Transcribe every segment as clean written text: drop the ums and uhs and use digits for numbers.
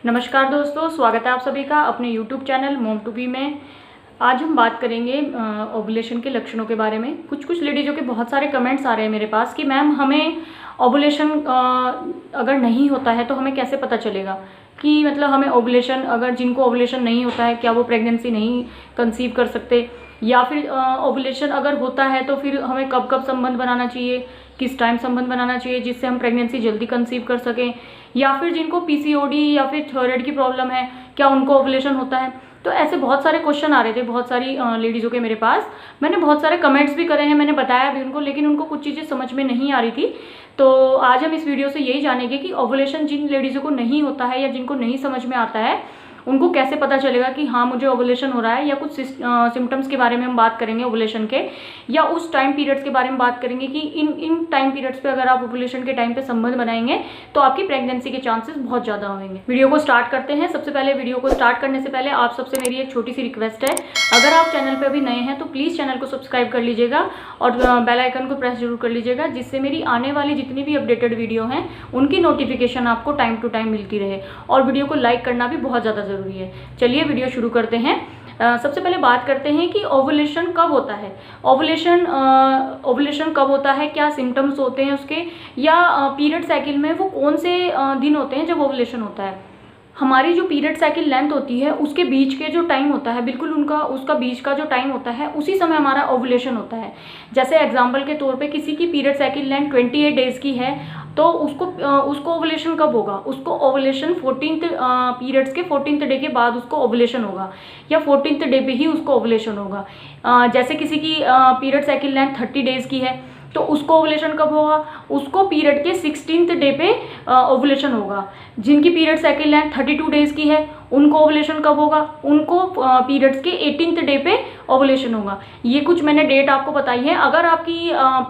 नमस्कार दोस्तों, स्वागत है आप सभी का अपने YouTube channel mom to be में। आज हम बात करेंगे ओवुलेशन के लक्षणों के बारे में। कुछ लेडीज़ों के बहुत सारे कमेंट्स आ रहे हैं मेरे पास कि मैम हमें ओवुलेशन अगर नहीं होता है तो हमें कैसे पता चलेगा कि मतलब हमें ओवुलेशन, अगर जिनको ओवुलेशन नहीं होता है क्या वो प्रेगनेंसी नहीं कंसीव कर सकते, या फिर ओवुलेशन अगर होता है तो फिर हमें कब कब संबंध बनाना चाहिए, किस टाइम संबंध बनाना चाहिए जिससे हम प्रेगनेंसी जल्दी कंसीव कर सकें, या फिर जिनको पीसीओडी या फिर थायराइड की प्रॉब्लम है क्या उनको ओवुलेशन होता है। तो ऐसे बहुत सारे क्वेश्चन आ रहे थे बहुत सारी लेडीज़ों के मेरे पास। मैंने बहुत सारे कमेंट्स भी करे हैं, मैंने बताया भी उनको, लेकिन उनको कुछ चीज़ें समझ में नहीं आ रही थी। तो आज हम इस वीडियो से यही जानेंगे कि ओवुलेशन जिन लेडीज़ों को नहीं होता है या जिनको नहीं समझ में आता है उनको कैसे पता चलेगा कि हाँ मुझे ओवुलेशन हो रहा है, या कुछ सिम्टम्स के बारे में हम बात करेंगे ओवुलेशन के, या उस टाइम पीरियड्स के बारे में बात करेंगे कि इन टाइम पीरियड्स पे अगर आप ओवुलेशन के टाइम पे संबंध बनाएंगे तो आपकी प्रेगनेंसी के चांसेस बहुत ज़्यादा होंगे। वीडियो को स्टार्ट करते हैं। सबसे पहले वीडियो को स्टार्ट करने से पहले आप सबसे मेरी एक छोटी सी रिक्वेस्ट है, अगर आप चैनल पर अभी नए हैं तो प्लीज़ चैनल को सब्सक्राइब कर लीजिएगा और बेल आइकन को प्रेस जरूर कर लीजिएगा, जिससे मेरी आने वाली जितनी भी अपडेटेड वीडियो हैं उनकी नोटिफिकेशन आपको टाइम टू टाइम मिलती रहे। और वीडियो को लाइक करना भी बहुत ज़्यादा ज़रूरी है। चलिए वीडियो शुरू करते हैं। सबसे पहले बात करते हैं कि ओवुलेशन कब होता है। ओवुलेशन कब होता है, क्या सिम्टम्स होते हैं उसके, या पीरियड साइकिल में वो कौन से दिन होते हैं जब ओवुलेशन होता है। हमारी जो पीरियड साइकिल लेंथ होती है उसके बीच के जो टाइम होता है, बिल्कुल उसका बीच का जो टाइम होता है उसी समय हमारा ओवुलेशन होता है। जैसे एग्जांपल के तौर पे किसी की पीरियड साइकिल लेंथ 28 डेज़ की है तो उसको ओवुलेशन कब होगा, उसको ओवुलेशन 14th पीरियड्स के 14th डे के बाद उसको ओवुलेशन होगा, या 14th डे पे ही उसको ओवुलेशन होगा। जैसे किसी की पीरियड साइकिल लेंथ 30 डेज़ की है तो उसको ओवुलेशन कब होगा, उसको पीरियड के 16th डे पे ओवुलेशन होगा। जिनकी पीरियड साइकिल लेंथ 32 डेज़ की है उनको ओवुलेशन कब होगा, उनको पीरियड्स के 18th डे पे ओवुलेशन होगा। ये कुछ मैंने डेट आपको बताई है। अगर आपकी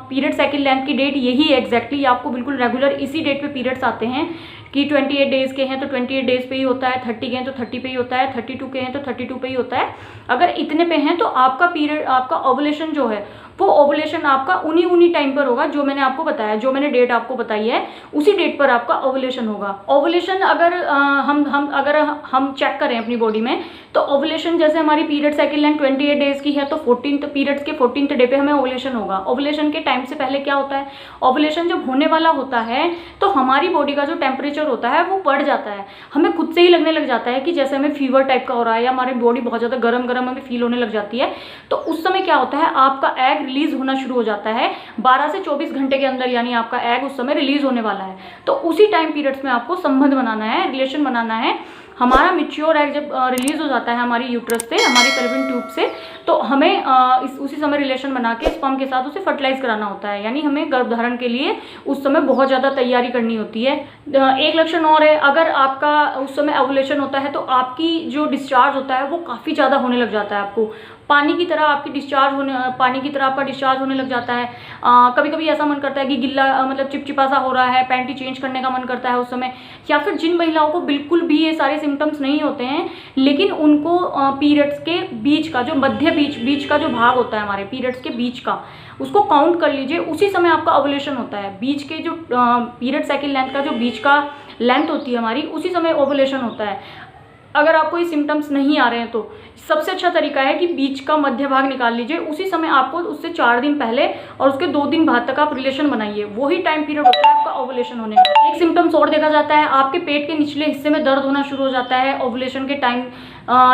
पीरियड साइकिल लेंथ की डेट यही है एग्जैक्टली, आपको बिल्कुल रेगुलर इसी डेट पे पीरियड्स आते हैं कि 28 डेज़ के हैं तो 28 डेज़ पे ही होता है, 30 के हैं तो 30 पे ही होता है, 32 के हैं तो 32 पे ही होता है, अगर इतने पे हैं तो आपका ओवुलेशन जो है वो ओवुलेशन आपका उन्हीं टाइम पर होगा जो मैंने आपको बताया, जो मैंने डेट आपको बताई है उसी डेट पर आपका ओवुलेशन होगा। ओवुलेशन अगर हम चेक करें अपनी बॉडी में तो ओवुलेशन जैसे हमारी पीरियड साइकिल लेंथ 28 डेज़ की है तो 14th पीरियड्स के 14th डे पे हमें ओवुलेशन होगा। ओवुलेशन के टाइम से पहले क्या होता है, ओवुलेशन जब होने वाला होता है तो हमारी बॉडी का जो टेम्परेचर होता है वो बढ़ जाता है। हमें खुद से ही लगने लग जाता है कि जैसे हमें फीवर टाइप का हो रहा है या हमारी बॉडी बहुत ज़्यादा गर्म हमें फील होने लग जाती है। तो उस समय क्या होता है, आपका एग रिलीज होना शुरू हो जाता है 12 से 24 घंटे के अंदर, यानी आपका एग उस समय रिलीज होने वाला है। तो उसी टाइम पीरियड्स में आपको संबंध बनाना है, रिलेशन बनाना है। हमारा मैच्योर एग जब रिलीज हो जाता है हमारी यूट्रस से, हमारी फैलोपियन ट्यूब से, तो हमें उसी समय रिलेशन बना के स्पर्म के साथ उसे फर्टिलाइज कराना होता है, यानी हमें गर्भधारण के लिए उस समय बहुत ज़्यादा तैयारी करनी होती है। एक लक्षण और है, अगर आपका उस समय ओवुलेशन होता है तो आपकी जो डिस्चार्ज होता है वो काफ़ी ज़्यादा होने लग जाता है। आपको पानी की तरह आपका डिस्चार्ज होने लग जाता है। कभी कभी ऐसा मन करता है कि गिल्ला मतलब चिपचिपा सा हो रहा है, पैंटी चेंज करने का मन करता है उस समय। या फिर जिन महिलाओं को बिल्कुल भी ये सारे सिम्टम्स नहीं होते हैं लेकिन उनको पीरियड्स के बीच का जो बीच का जो भाग होता है हमारे पीरियड्स के बीच का, उसको काउंट कर लीजिए, उसी समय आपका ओवुलेशन होता है। बीच के जो पीरियड साइकिल लेंथ का जो बीच का लेंथ होती है हमारी, उसी समय ओवुलेशन होता है। अगर आपको ये सिम्टम्स नहीं आ रहे हैं तो सबसे अच्छा तरीका है कि बीच का मध्य भाग निकाल लीजिए, उसी समय आपको उससे 4 दिन पहले और उसके 2 दिन बाद तक आप रिलेशन बनाइए, वही टाइम पीरियड होता है आपका ओवुलेशन होने का। एक सिम्टम्स और देखा जाता है, आपके पेट के निचले हिस्से में दर्द होना शुरू हो जाता है ओवुलेशन के टाइम।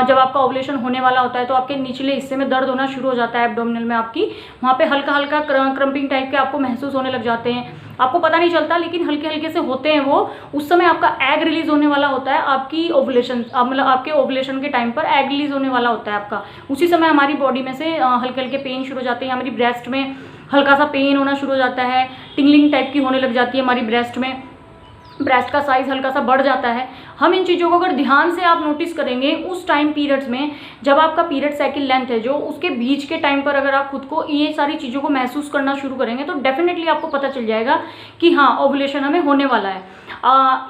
जब आपका ओवुलेशन होने वाला होता है तो आपके निचले हिस्से में दर्द होना शुरू हो जाता है एब्डोमिनल में, आपकी वहाँ पे हल्का क्रम्पिंग टाइप के आपको महसूस होने लग जाते हैं। आपको पता नहीं चलता लेकिन हल्के से होते हैं वो। उस समय आपका एग रिलीज होने वाला होता है, आपकी ओवुलेशन मतलब आपके ओवुलेशन के टाइम पर एग रिलीज होने वाला होता है आपका। उसी समय हमारी बॉडी में से हल्के पेन शुरू हो जाते हैं, हमारी ब्रेस्ट में हल्का सा पेन होना शुरू हो जाता है, टिंगलिंग टाइप की होने लग जाती है हमारी ब्रेस्ट में, ब्रेस्ट का साइज हल्का सा बढ़ जाता है। हम इन चीज़ों को अगर ध्यान से आप नोटिस करेंगे उस टाइम पीरियड्स में जब आपका पीरियड साइकिल लेंथ है जो उसके बीच के टाइम पर अगर आप खुद को ये सारी चीज़ों को महसूस करना शुरू करेंगे तो डेफिनेटली आपको पता चल जाएगा कि हाँ ओवुलेशन हमें होने वाला है।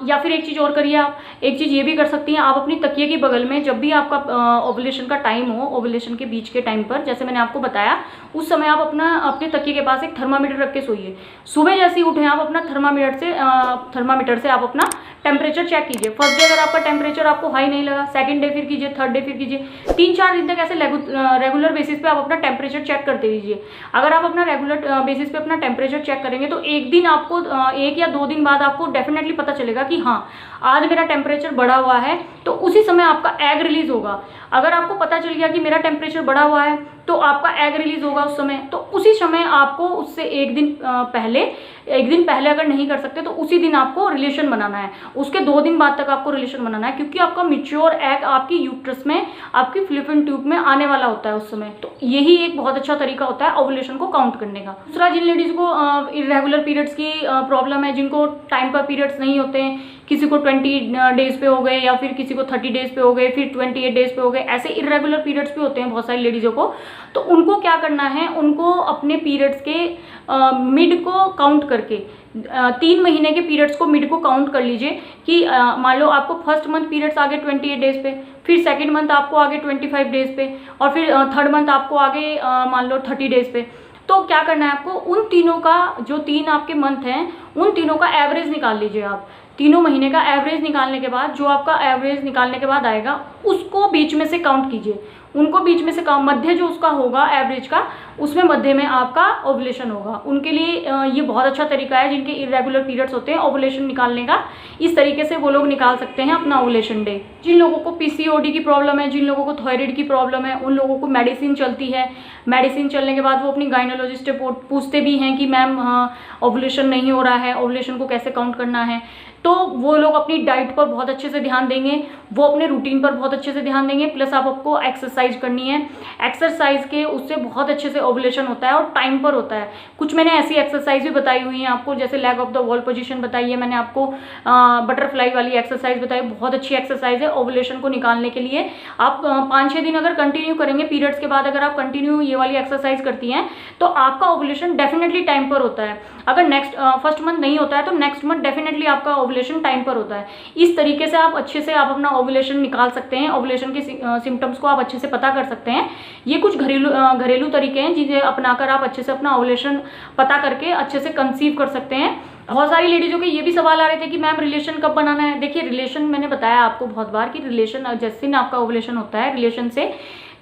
या फिर एक चीज़ और करिए, आप एक चीज़ ये भी कर सकती हैं, आप अपनी तकिए के बगल में जब भी आपका ओवुलेशन का टाइम हो, ओवुलेशन के बीच के टाइम पर जैसे मैंने आपको बताया उस समय आप अपने तकिए के पास एक थर्मामीटर रख के सोइए। सुबह जैसे ही उठें आप अपना थर्मामीटर से आप अपना टेम्परेचर चेक कीजिए। फर्स्ट डे अगर आपका टेम्परेचर आपको हाई नहीं लगा, सेकंड डे फिर कीजिए, थर्ड डे फिर कीजिए, 3-4 दिन तक ऐसे रेगुलर बेसिस पे आप अपना टेम्परेचर चेक करते रहिए। अगर आप अपना रेगुलर बेसिस पे अपना टेम्परेचर चेक करेंगे तो एक दिन आपको 1 या 2 दिन बाद आपको डेफिनेटली पता चलेगा कि हाँ आज मेरा टेम्परेचर बढ़ा हुआ है, तो उसी समय आपका एग रिलीज होगा। अगर आपको पता चल गया कि मेरा टेम्परेचर बढ़ा हुआ है तो आपका एग रिलीज होगा उस समय, तो उसी समय आपको उससे एक दिन पहले अगर नहीं कर सकते तो उसी दिन आपको रिलेशन बनाना है, उसके 2 दिन बाद तक आपको रिलेशन बनाना है, क्योंकि आपका मैच्योर एग आपकी यूट्रस में, आपकी फ्लिपिन ट्यूब में आने वाला होता है उस समय। तो यही एक बहुत अच्छा तरीका होता है ओव्यूलेशन को काउंट करने का। दूसरा, जिन लेडीज को इरेगुलर पीरियड्स की प्रॉब्लम है, जिनको टाइम पर पीरियड्स नहीं होते हैं, किसी को 20 डेज पे हो गए या फिर किसी को 30 डेज पे हो गए, फिर 28 डेज पे हो गए, ऐसे इरेगुलर पीरियड्स भी होते हैं बहुत सारी लेडीज़ों को। तो उनको क्या करना है, उनको अपने पीरियड्स के मिड को काउंट करके 3 महीने के पीरियड्स को मिड को काउंट कर लीजिए कि मान लो आपको फर्स्ट मंथ पीरियड्स आगे 28 डेज पे, फिर सेकंड मंथ आपको आगे 25 डेज पे, और फिर थर्ड मंथ आपको आगे मान लो 30 डेज पे। तो क्या करना है आपको, उन तीनों का जो 3 आपके मंथ हैं उन तीनों का एवरेज निकाल लीजिए आप। तीनों महीने का एवरेज निकालने के बाद जो आपका एवरेज निकालने के बाद आएगा उसको बीच में से काउंट कीजिए, उनको बीच में से मध्य जो उसका होगा एवरेज का, उसमें मध्य में आपका ओव्यूलेशन होगा। उनके लिए ये बहुत अच्छा तरीका है जिनके इरेगुलर पीरियड्स होते हैं ओव्यूलेशन निकालने का। इस तरीके से वो लोग निकाल सकते हैं अपना ओव्यूलेशन डे। जिन लोगों को पीसीओडी की प्रॉब्लम है, जिन लोगों को थायराइड की प्रॉब्लम है, उन लोगों को मेडिसिन चलती है। मेडिसिन चलने के बाद वो अपनी गायनोलॉजिस्ट से पूछते भी हैं कि मैम ओव्यूलेशन नहीं हो रहा है, ओव्यूलेशन को कैसे काउंट करना है। तो वो लोग अपनी डाइट पर बहुत अच्छे से ध्यान देंगे, वो अपने रूटीन पर बहुत अच्छे से ध्यान देंगे, प्लस आपको एक्सरसाइज करनी है। एक्सरसाइज के उससे बहुत अच्छे से ओव्यूलेशन होता है और टाइम पर होता है। कुछ मैंने ऐसी एक्सरसाइज भी बताई हुई हैं आपको, जैसे leg of the wall position बताई है मैंने आपको, बटरफ्लाई वाली एक्सरसाइज बताई, बहुत अच्छी एक्सरसाइज है ओव्यूलेशन को निकालने के लिए। आप 5-6 दिन अगर कंटिन्यू करेंगे पीरियड्स के बाद, अगर आप कंटिन्यू ये वाली एक्सरसाइज करती हैं तो आपका ओव्यूलेशन डेफिनेटली टाइम पर होता है। अगर फर्स्ट मंथ नहीं होता है तो नेक्स्ट मंथ डेफिनेटली आपका ओव्यूलेशन टाइम पर होता है। इस तरीके से आप अच्छे से आप अपना ओव्यूलेशन निकाल सकते हैं, ओव्यूलेशन के सिम्टम्स को आप अच्छे से पता कर सकते हैं। ये कुछ घरेलू तरीके हैं जिन्हें अपनाकर आप अच्छे से अपना ओव्यूलेशन पता करके अच्छे से कंसीव कर सकते हैं। बहुत सारी लेडीज़ों के ये भी सवाल आ रहे थे कि मैम रिलेशन कब बनाना है। देखिए, रिलेशन मैंने बताया आपको बहुत बार कि रिलेशन जैसे दिन आपका ओव्यूलेशन होता है, रिलेशन से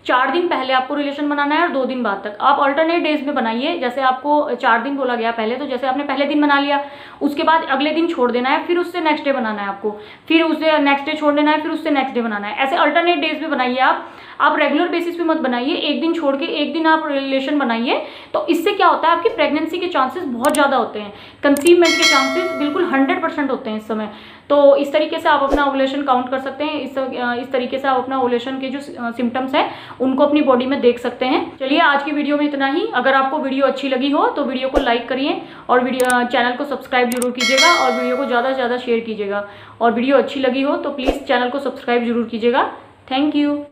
4 दिन पहले आपको रिलेशन बनाना है और 2 दिन बाद तक आप अल्टरनेट डेज में बनाइए। जैसे आपको 4 दिन बोला गया पहले, तो जैसे आपने पहले दिन बना लिया, उसके बाद अगले दिन छोड़ देना है, फिर उससे नेक्स्ट डे बनाना है आपको, फिर उससे नेक्स्ट डे छोड़ देना है, फिर उससे नेक्स्ट डे बनाना है। ऐसे अल्टरनेट डेज में बनाइए आप रेगुलर बेसिस पे मत बनाइए। एक दिन छोड़ के एक दिन आप रिलेशन बनाइए, तो इससे क्या होता है आपकी प्रेगनेंसी के चांसेस बहुत ज़्यादा होते हैं, कंसीवमेंट के चांसेस बिल्कुल 100% होते हैं इस समय। तो इस तरीके से आप अपना ओव्यूलेशन काउंट कर सकते हैं। इस तरीके से आप अपना ओव्यूलेशन के जो सिम्टम्स हैं उनको अपनी बॉडी में देख सकते हैं। चलिए, आज की वीडियो में इतना ही। अगर आपको वीडियो अच्छी लगी हो तो वीडियो को लाइक करिए और चैनल को सब्सक्राइब जरूर कीजिएगा और वीडियो को ज़्यादा से ज़्यादा शेयर कीजिएगा। और वीडियो अच्छी लगी हो तो प्लीज़ चैनल को सब्सक्राइब जरूर कीजिएगा। Thank you.